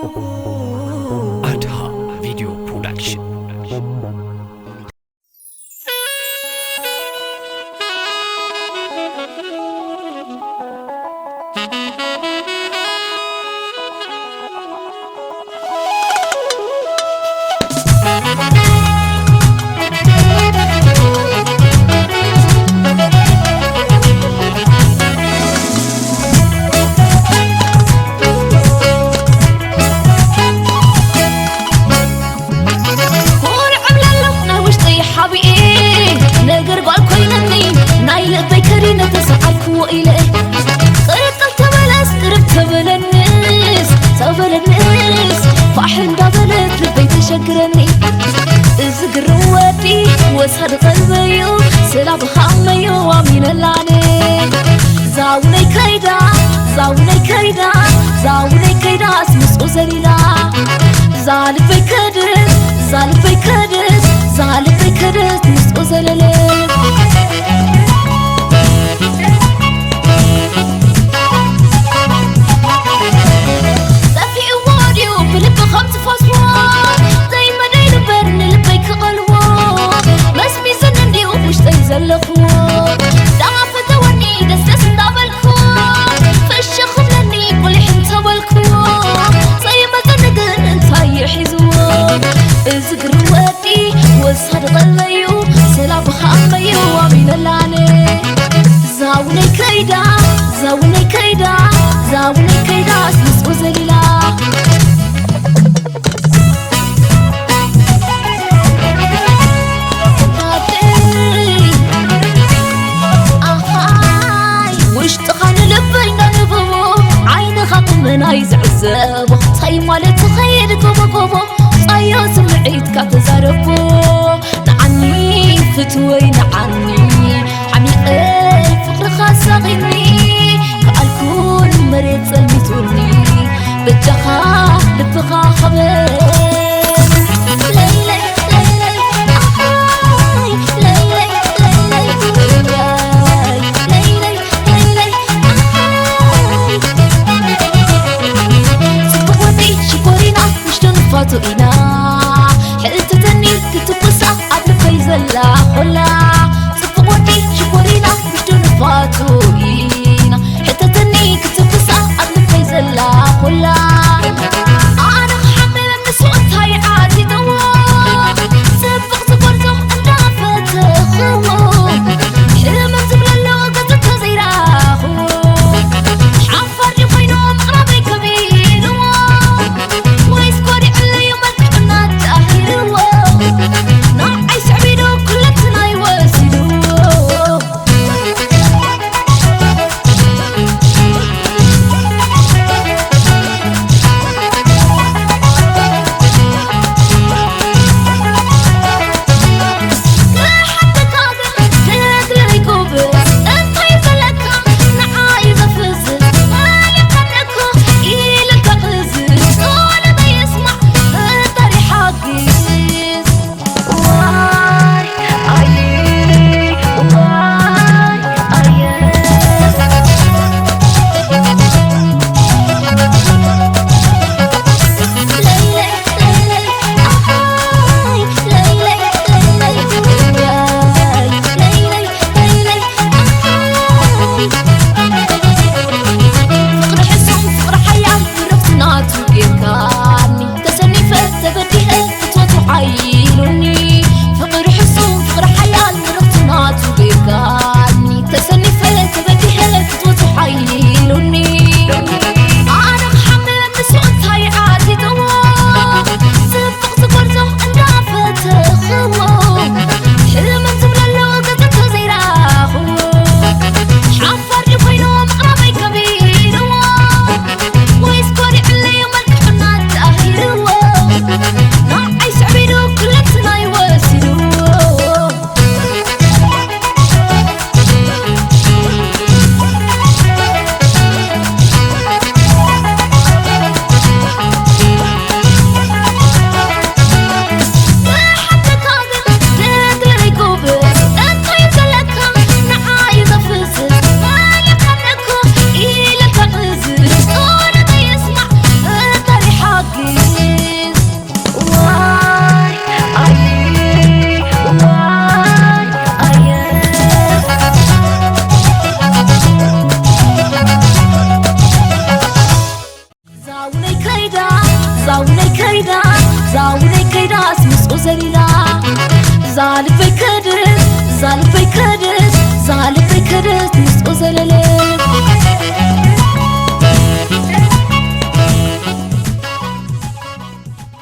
Adha Video Production. شكرني ازقر ودي واسهر قلبيو سلاب خاميو وامين اللعنين زاوني كيدا زاوني كيدا زاوني كيدا اسمسو زليلا زالب بكدس زالب بكدس زالب بكدس مسو زليلا زاوني كيدا زاوني كيدا زاوني كيدا اسمسو زليلا من عايز عزبو صاي مالت تخيل كوبو كوبو صايو سمعيت كاتزاربو نعني فتوي نعني حمي فقر خاصة غني كالكون مريت سلمتوني بجخا لبخا خبر إنا حلت تني كتبص عدل فيزلا حلا صفوتي شكورينا مشتون فاتو إنا حلت تني كتبص عدل فيزلا حلا أنا حمل النسوة هاي عادي دوا سبق صبرتو أنا فتخو حلم تبلا اللوغة تزيراخو حفر يخينو مقربي كبير ويسكوري زاوني كيدا زاوني كيدا زاوني كيدا اسمس أزريدا زالفي كدس